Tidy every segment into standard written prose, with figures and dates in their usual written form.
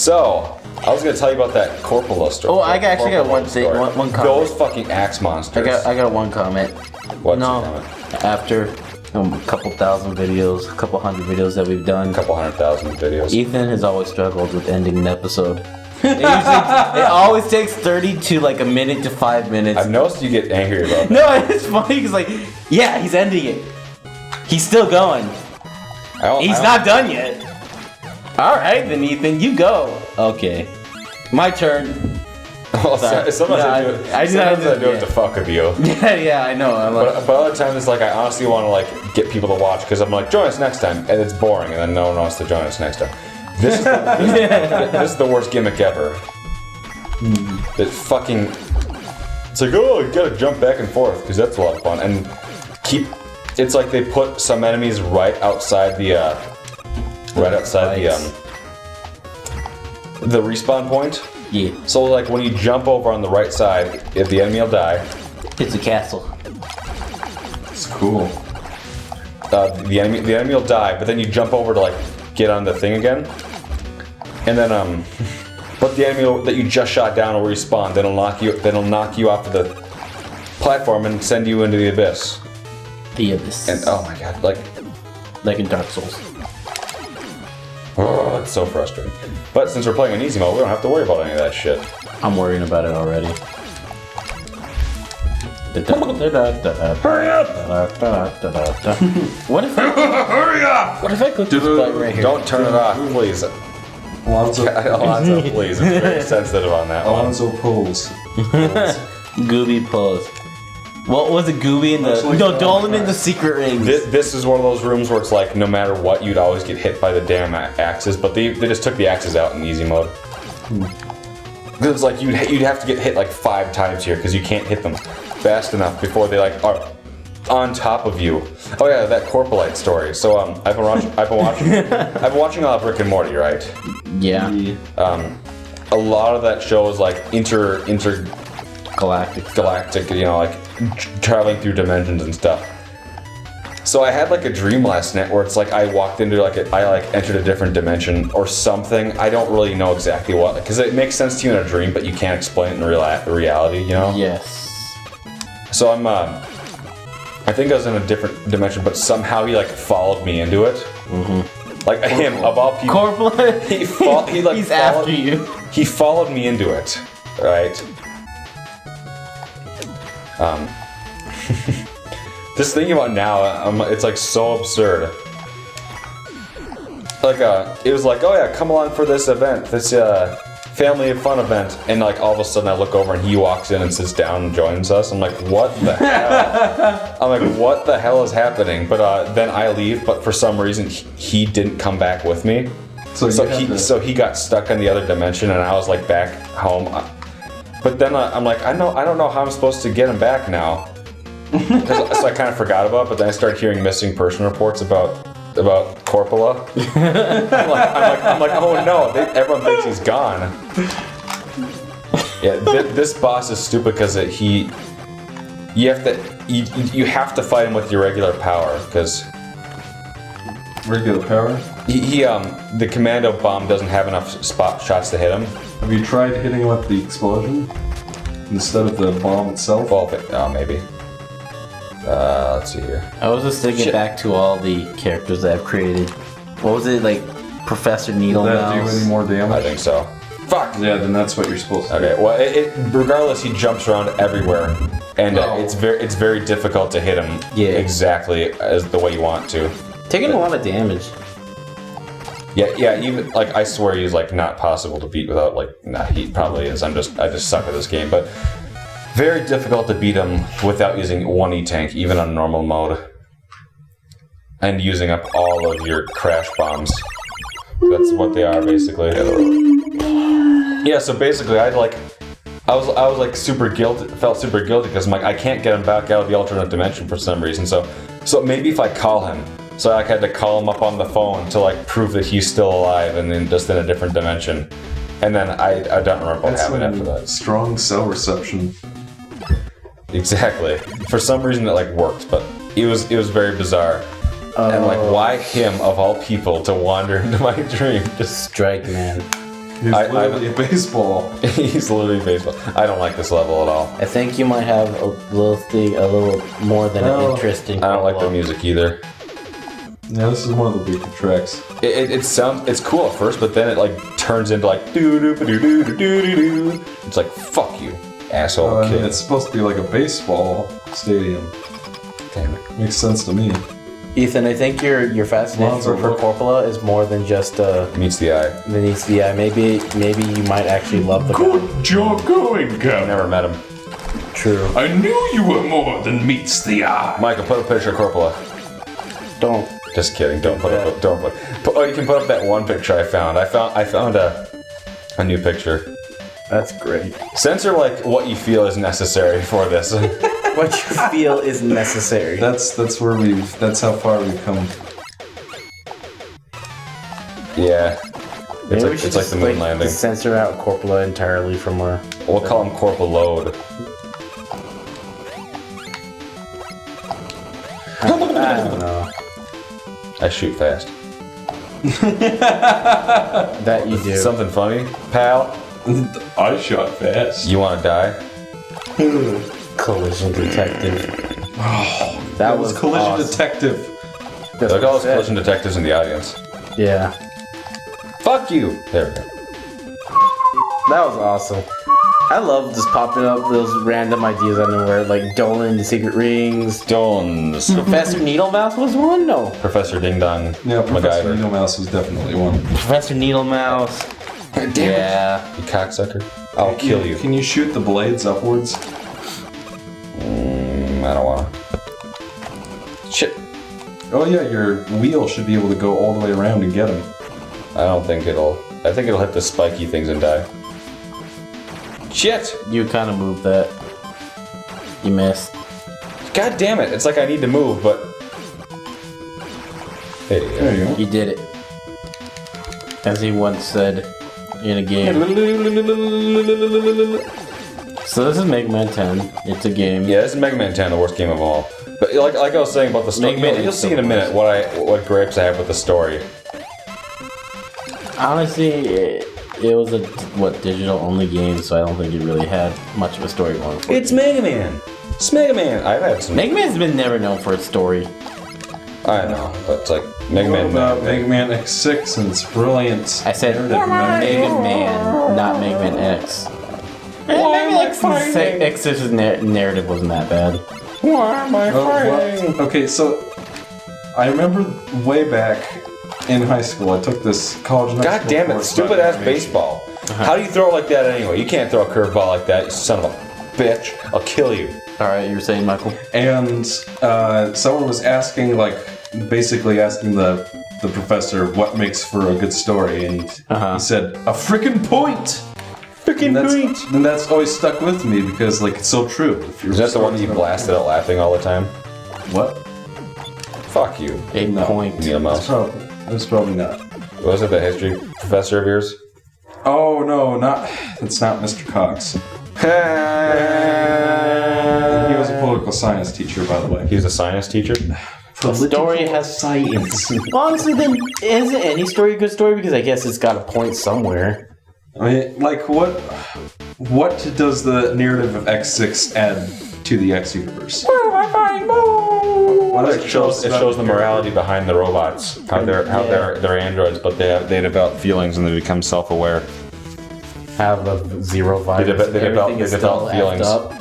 So, I was gonna tell you about that Corpola story. Oh, I actually got one thing, one comment. Those fucking axe monsters. I got one comment. What's your comment? After a couple thousand videos, a couple hundred videos that we've done, A couple 100,000 videos. Ethan has always struggled with ending an episode. It always takes 30 to like a minute to 5 minutes. I've noticed you get angry about that. No, it's funny because like, yeah, he's ending it. He's still going. He's not done yet. All right, then Ethan, you go. Okay, my turn. Well, sometimes I do it to fuck with you. Yeah, I know. But other times it's like I honestly want to like get people to watch because I'm like, join us next time, and it's boring, and then no one wants to join us next time. This is the worst gimmick ever. It's fucking. It's like, oh, you gotta jump back and forth because that's a lot of fun, and It's like they put some enemies right outside the respawn point. Yeah. So like when you jump over on the right side, if the enemy will die. It's a castle. It's cool. The enemy will die, but then you jump over to like get on the thing again, and then but the enemy that you just shot down will respawn. Then it'll knock you off of the platform and send you into the abyss. The abyss. And oh my god, like in Dark Souls. Oh, it's so frustrating. But since we're playing on easy mode, we don't have to worry about any of that shit. I'm worrying about it already. Hurry up! What if Hurry up! What if I click this button right here? Don't turn it off, please. Alonzo, please. It's very sensitive on that one. Alonzo pulls. Gooby pulls. What was it, Gooby in the... No, Dolan in the secret rings. This is one of those rooms where it's like, no matter what, you'd always get hit by the damn axes, but they just took the axes out in easy mode. Because it's like, you'd have to get hit like 5 times here, because you can't hit them fast enough before they like are on top of you. Oh yeah, that Corpolite story. So I've been watching a lot of Rick and Morty, right? Yeah. A lot of that show is like galactic, you know, like traveling through dimensions and stuff. So I had like a dream last night where it's like I walked into I entered a different dimension or something. I don't really know exactly what, because it makes sense to you in a dream, but you can't explain it in reality, you know? Yes. So I think I was in a different dimension, but somehow he like followed me into it. Mm-hmm. Like him, of all people. Corporal? He's after you. He followed me into it, right? Just thinking about now, it's like so absurd. Like, it was like, oh yeah, come along for this event, this family fun event, and like all of a sudden I look over and he walks in and sits down and joins us. I'm like, what the hell? I'm like, what the hell is happening? But then I leave, but for some reason he didn't come back with me. So he got stuck in the other dimension, and I was like back home. But then I'm like, I don't know how I'm supposed to get him back now. So I kind of forgot about it, but then I started hearing missing person reports about Corpola. I'm like, oh no, everyone thinks he's gone. Yeah, this boss is stupid because you have to fight him with your regular power, because regular power? The commando bomb doesn't have enough spot shots to hit him. Have you tried hitting him with the explosion instead of the bomb itself? Well, maybe. Let's see here. I was just thinking back to all the characters that I've created. What was it, like Professor Needle? Did that do any more damage? I think so. Fuck! Yeah, then that's what you're supposed to do. Okay, well, regardless, he jumps around everywhere, and it's very difficult to hit him exactly as the way you want to. Taking a lot of damage. Yeah, even like I swear he's like not possible to beat without like. Nah, he probably is. I just suck at this game, but very difficult to beat him without using one E-tank, even on normal mode, and using up all of your crash bombs. That's what they are basically. Yeah, so basically I was like super guilty, felt super guilty because I'm like I can't get him back out of the alternate dimension for some reason. So maybe if I call him. So I had to call him up on the phone to like prove that he's still alive and then just in a different dimension. And then I don't remember what happened after that. Strong cell reception. Exactly. For some reason it like worked, but it was very bizarre. And like, why him of all people to wander into my dream? Just strike, man. He's literally a baseball. He's literally baseball. I don't like this level at all. I think you might have a little more than an interesting. I don't like the music either. Yeah, this is one of the weaker tracks. It's cool at first, but then it like turns into like doo doo doo doo doo doo doo. It's like fuck you, asshole kid. It's supposed to be like a baseball stadium. Damn it. Makes sense to me. Ethan, I think your fascination for Corpola is more than just Meets the eye. beneath the eye. Maybe you might actually love the guy. Good job going, I Cap. never met him. True. I knew you were more than meets the eye. Michael, put a picture of Corpola. Don't. Just kidding. Don't put up. Don't put. Oh, you can put up that one picture I found. I found a new picture. That's great. Censor like what you feel is necessary for this. What you feel is necessary. That's how far we've come. Yeah. Maybe we It's should like just, the moon landing. censor out Corpola entirely from our. We'll call him Corporal Load. I don't know. I shoot fast. That you do. Something funny, pal? I shot fast. You want to die? Collision detective. That was Collision awesome. Detective. That's Look at what all I those said. collision detectives in the audience. Yeah. Fuck you! There we go. That was awesome. I love just popping up those random ideas out of nowhere, like Dolan, Secret Rings. Stones. Professor Needlemouse was one? No. Professor Ding Dong. Yeah, Professor MacGyver. Needlemouse was definitely one. Professor Needlemouse. Damn Yeah. You cocksucker. I'll kill you. Can you shoot the blades upwards? I don't wanna. Shit. Oh yeah, your wheel should be able to go all the way around and get him. I don't think it'll. I think it'll hit the spiky things and die. Shit! You kind of moved that. You missed. God damn it! It's like I need to move, but. Hey, There you go. You did it. As he once said in a game. So this is Mega Man 10. It's a game. Yeah, this is Mega Man 10, the worst game of all. But like I was saying about the story, Mega Man you'll is see the in a minute what gripes I have with the story. Honestly, it was a digital only game, so I don't think it really had much of a story going for it. It's Mega Man. It's Mega Man. I've had some. Mega Man's been never known for its story. I know, but it's like Mega What Man. about Mega Man X6 and its brilliant I said narrative Mega Man, not Mega Man X. Mega Man X's narrative wasn't that bad. Why am I What? Okay, so I remember way back in high school, I took this college. and high God school damn it! course Stupid about ass animation. baseball. How do you throw it like that anyway? You can't throw a curveball like that, you son of a bitch. I'll kill you. Alright, you were saying, Michael? And someone was asking, basically asking the professor what makes for a good story, and he said, "A frickin' point." Freaking And that's always stuck with me because it's so true. If you're Is that the one that you blasted out laughing all the time? What? Fuck you, A No. point. Neil Mouse. That's probably not. Was it the history professor of yours? Oh no, it's not Mr. Cox. He was a political science teacher, by the way. He was a science teacher. The story has science. Well, honestly, then, isn't any story a good story? Because I guess it's got a point somewhere. I mean, what does the narrative of X6 add to the X universe? What does It shows the morality behind the robots. How they're androids, but they develop feelings and they become self-aware. Have a zero violence. They develop Everything is still effed feelings. up.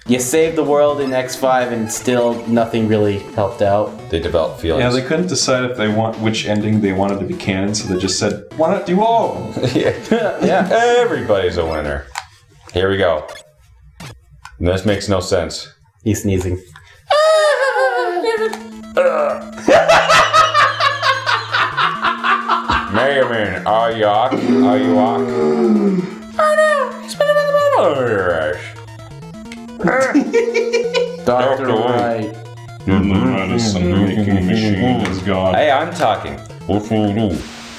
You saved the world in X5 and still nothing really helped out. They develop feelings. Yeah, they couldn't decide if they want which ending they wanted to be canon, so they just said, "Why not do all of them?" Yeah. Everybody's a winner. Here we go. And this makes no sense. He's sneezing. Mega Man, are you walk? Are you walk? Oh no! It's been a Dr. Dr. Wright. The medicine making machine is gone. Hey, I'm talking.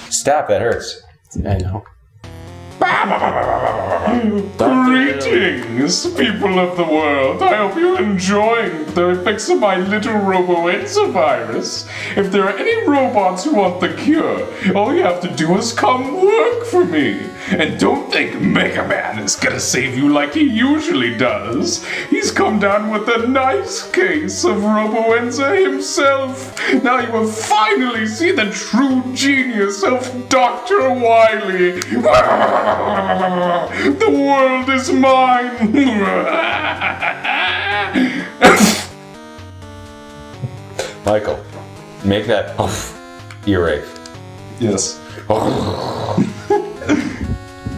Stop, that hurts. I know. Greetings, people of the world. I hope you're enjoying the effects of my little robo-enza virus. If there are any robots who want the cure, all you have to do is come work for me. And don't think Mega Man is gonna save you like he usually does. He's come down with a nice case of Roboenza himself. Now you will finally see the true genius of Dr. Wily. The world is mine. Michael, make that earache. Yes.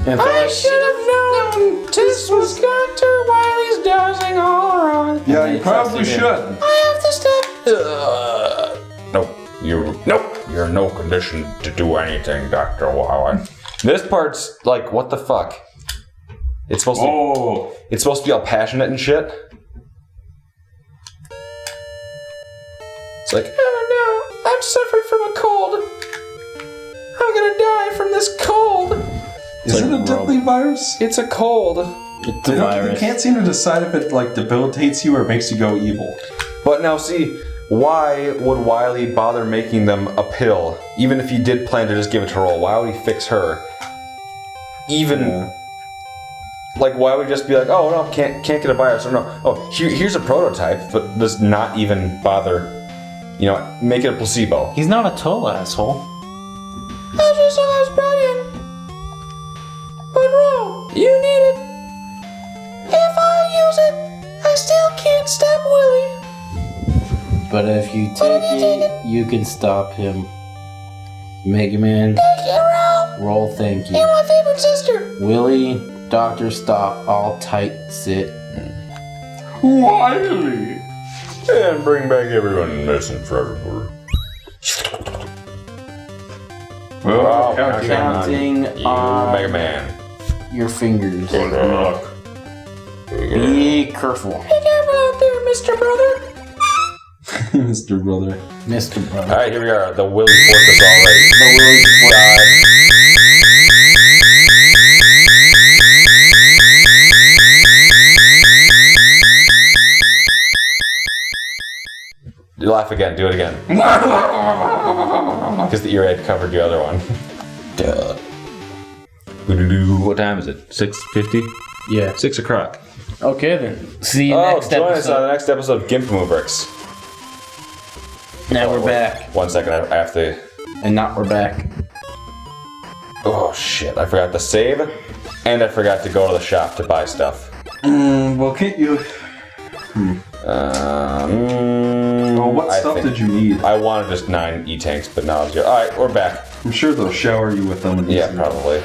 I should have known this was Dr. Wily's dozing all wrong. Yeah, you probably should. I have to stop. Nope. You're in no condition to do anything, Dr. Wily. This part's like, what the fuck? It's supposed to it's supposed to be all passionate and shit. It's like, oh no, I'm suffering from a cold. I'm gonna die from this cold. Is it a deadly virus? It's a cold. It's a virus. They can't seem to decide if it like debilitates you or makes you go evil. But now see, why would Wily bother making them a pill? Even if he did plan to just give it to Roll, why would he fix her? Like, why would he just be like, oh no, can't get a virus, or no, oh, here's a prototype, but does not even bother, make it a placebo. He's not a total asshole. I just thought I was brilliant. But Ro, you need it. If I use it, I still can't stop Willy. But if you take it, you can stop him. Mega Man. Thank you, Ro. Roll, thank you. You're my favorite sister. Willy, Doctor, stop, all tight, sit. Wily. And bring back everyone missing forever. Well, Counting on Mega Man. your fingers. Good luck. Be careful. Be careful out there, Mr. Brother. Mr. Brother. Mr. Brother. Alright, here we are. The Willy Force is all ready. The Willy God. You laugh again. Do it again. Because the earache covered your other one. Duh. What time is it? 6:50? Yeah. 6 o'clock. Okay then. See you next join us on episode. the next episode of Gimpmoverix. Now we're back. 1 second after. And not we're back. Oh shit! I forgot to save, and I forgot to go to the shop to buy stuff. Well, can't you? What stuff did you need? I wanted just 9 E-tanks, but now it's good. All right, we're back. I'm sure they'll shower you with them. Yeah, probably.